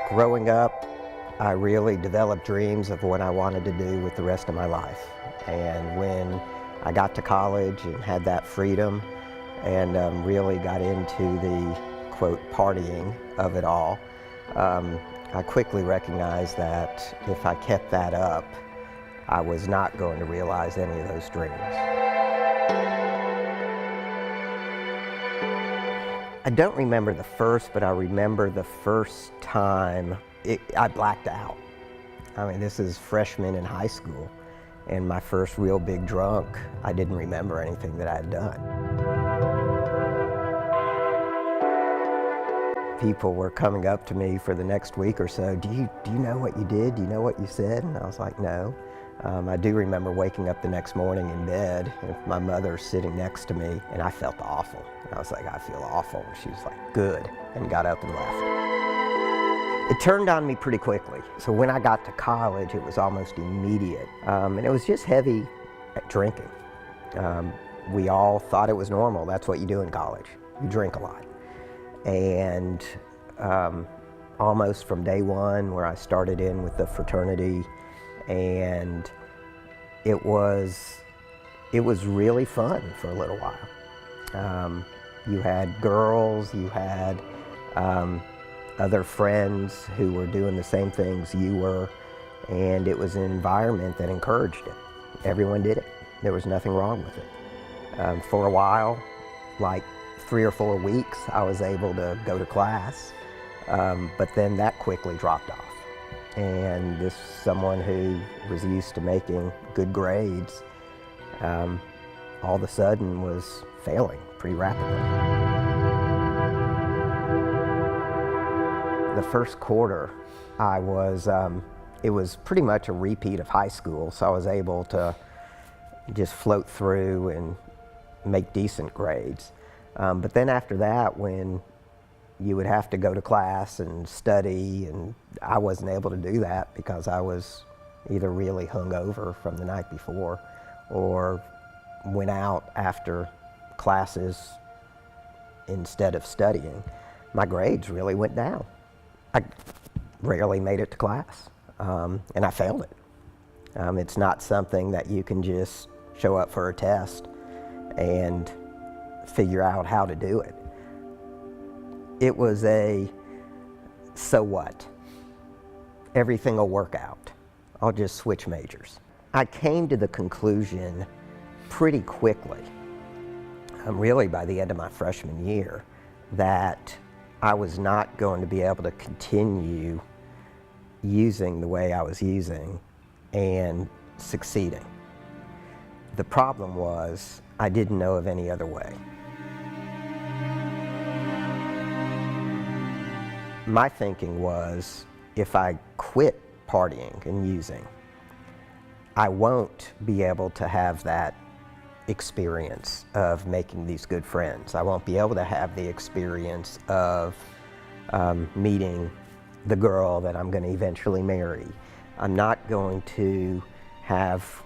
Growing up, I really developed dreams of what I wanted to do with the rest of my life. And when I got to college and had that freedom and really got into the, quote, partying of it all, I quickly recognized that if I kept that up, I was not going to realize any of those dreams. I don't remember the first, but I remember the first time I blacked out. I mean, this is freshman in high school, and my first real big drunk, I didn't remember anything that I had done. People were coming up to me for the next week or so, do you know what you did? Do you know what you said? And I was like, no. I do remember waking up the next morning in bed, and my mother sitting next to me, and I felt awful. And I was like, I feel awful. And she was like, good, and got up and left. It turned on me pretty quickly. So when I got to college, it was almost immediate. And it was just heavy drinking. We all thought it was normal. That's what you do in college. You drink a lot. And almost from day one, where I started in with the fraternity, and it was really fun for a little while. You had girls, you had other friends who were doing the same things you were, and it was an environment that encouraged it. Everyone did it. There was nothing wrong with it. For a while, like 3 or 4 weeks, I was able to go to class, but then that quickly dropped off. And this someone who was used to making good grades, all of a sudden was failing pretty rapidly. The first quarter, it was pretty much a repeat of high school, so I was able to just float through and make decent grades. But then after that, when you would have to go to class and study, and I wasn't able to do that because I was either really hungover from the night before or went out after classes instead of studying. My grades really went down. I rarely made it to class, and I failed it. It's not something that you can just show up for a test and figure out how to do it. It was a, so what? Everything will work out. I'll just switch majors. I came to the conclusion pretty quickly, really by the end of my freshman year, that I was not going to be able to continue using the way I was using and succeeding. The problem was I didn't know of any other way. My thinking was, if I quit partying and using, I won't be able to have that experience of making these good friends. I won't be able to have the experience of meeting the girl that I'm going to eventually marry. I'm not going to have,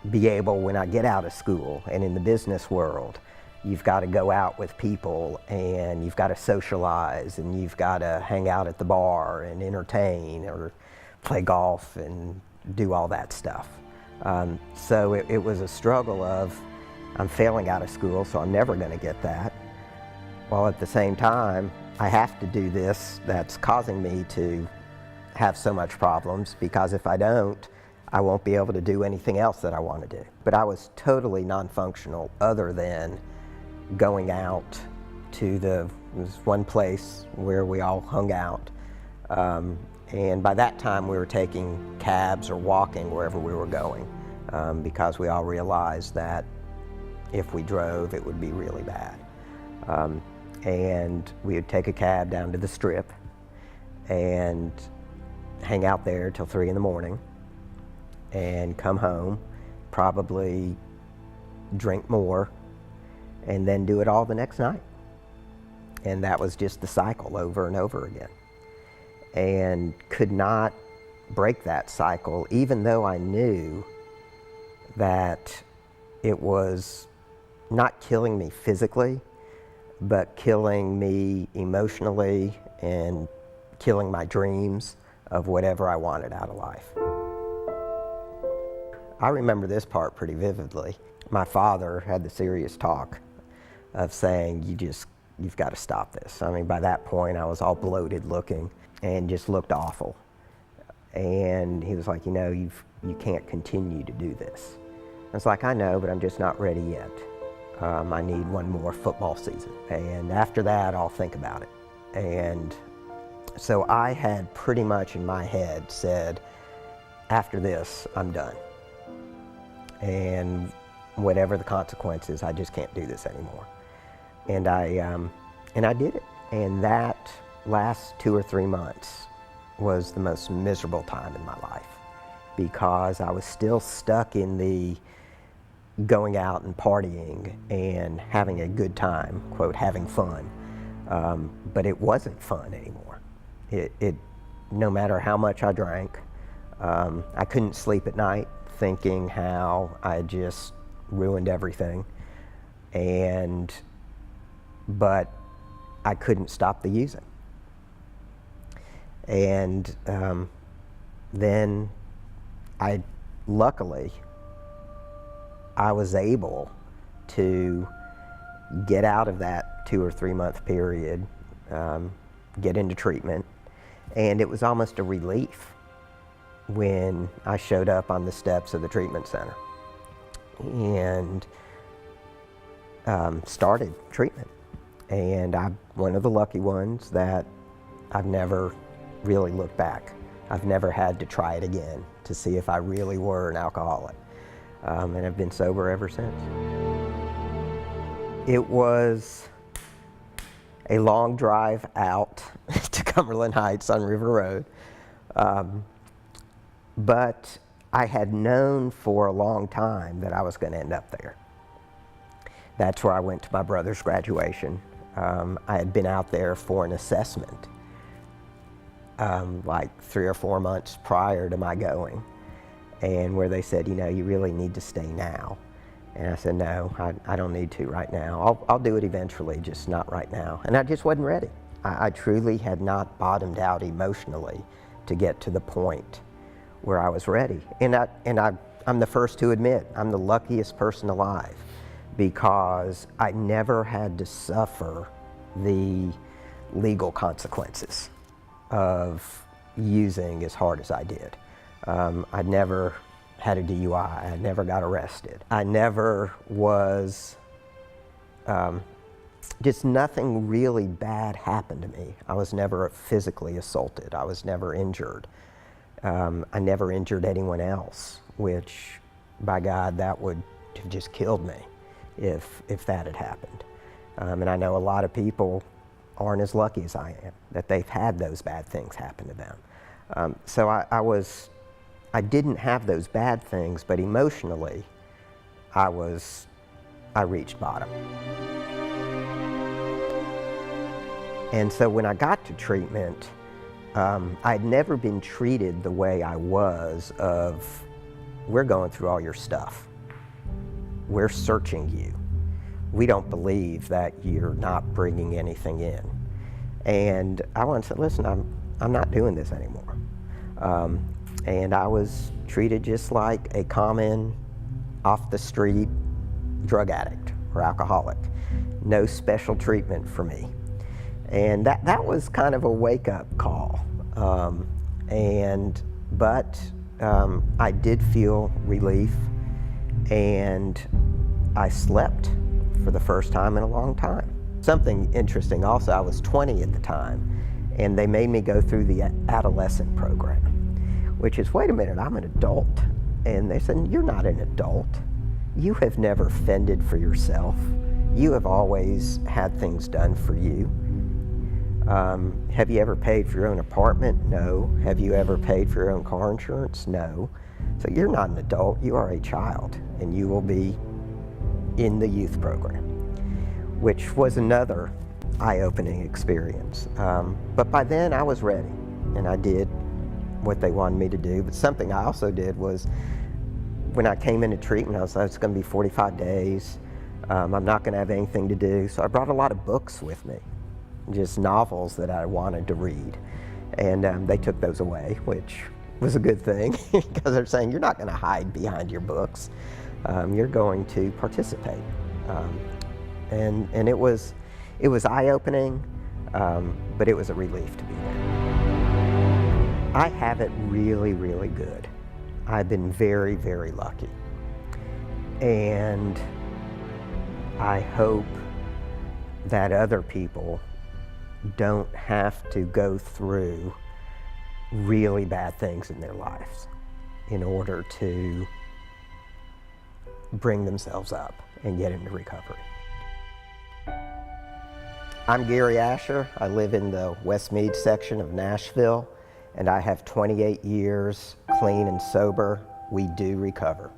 be able, when I get out of school and in the business world, you've got to go out with people, and you've got to socialize, and you've got to hang out at the bar and entertain or play golf and do all that stuff. So it was a struggle of, I'm failing out of school, so I'm never going to get that. While at the same time, I have to do this that's causing me to have so much problems, because if I don't, I won't be able to do anything else that I want to do. But I was totally non-functional other than going out to there was one place where we all hung out. And by that time we were taking cabs or walking wherever we were going, because we all realized that if we drove it would be really bad. And we would take a cab down to the Strip and hang out there till 3 in the morning and come home, probably drink more, and then do it all the next night. And that was just the cycle over and over again. And could not break that cycle, even though I knew that it was not killing me physically, but killing me emotionally and killing my dreams of whatever I wanted out of life. I remember this part pretty vividly. My father had the serious talk of saying, you've got to stop this. I mean, by that point, I was all bloated looking and just looked awful. And he was like, you can't continue to do this. I was like, I know, but I'm just not ready yet. I need one more football season. And after that, I'll think about it. And so I had pretty much in my head said, after this, I'm done. And whatever the consequences, I just can't do this anymore. And I did it. And that last 2 or 3 months was the most miserable time in my life, because I was still stuck in the going out and partying and having a good time, quote, having fun. But it wasn't fun anymore. No matter how much I drank, I couldn't sleep at night thinking how I just ruined everything. But I couldn't stop the using. And then luckily, I was able to get out of that 2 or 3 month period, get into treatment, and it was almost a relief when I showed up on the steps of the treatment center and started treatment. And I'm one of the lucky ones that I've never really looked back. I've never had to try it again to see if I really were an alcoholic. And I've been sober ever since. It was a long drive out to Cumberland Heights on River Road. But I had known for a long time that I was going to end up there. That's where I went to my brother's graduation. I had been out there for an assessment like 3 or 4 months prior to my going, and where they said, you really need to stay now. And I said, no, I don't need to right now. I'll do it eventually, just not right now. And I just wasn't ready. I truly had not bottomed out emotionally to get to the point where I was ready. And I'm the first to admit, I'm the luckiest person alive, because I never had to suffer the legal consequences of using as hard as I did. I never had a DUI. I never got arrested. I never was, just nothing really bad happened to me. I was never physically assaulted. I was never injured. I never injured anyone else, which, by God, that would have just killed me if that had happened. And I know a lot of people aren't as lucky as I am, that they've had those bad things happen to them. So I didn't have those bad things, but emotionally, I reached bottom. And so when I got to treatment, I'd never been treated the way I was of, we're going through all your stuff. We're searching you. We don't believe that you're not bringing anything in. And I wanted to say, listen, I'm not doing this anymore. And I was treated just like a common off-the-street drug addict or alcoholic. No special treatment for me. And that was kind of a wake-up call. But I did feel relief, and I slept for the first time in a long time. Something interesting also, I was 20 at the time, and they made me go through the adolescent program, which is, wait a minute, I'm an adult. And they said, you're not an adult. You have never fended for yourself. You have always had things done for you. Have you ever paid for your own apartment? No. Have you ever paid for your own car insurance? No. So you're not an adult, you are a child, and you will be in the youth program, which was another eye-opening experience. But by then I was ready, and I did what they wanted me to do. But something I also did was, when I came into treatment, I was like, it's going to be 45 days. I'm not going to have anything to do. So I brought a lot of books with me, just novels that I wanted to read. And they took those away, which was a good thing because they're saying you're not going to hide behind your books. You're going to participate. And it was eye-opening, but it was a relief to be there. I have it really, really good. I've been very, very lucky. And I hope that other people don't have to go through really bad things in their lives in order to bring themselves up and get into recovery. I'm Gary Asher. I live in the Westmead section of Nashville, and I have 28 years clean and sober. We do recover.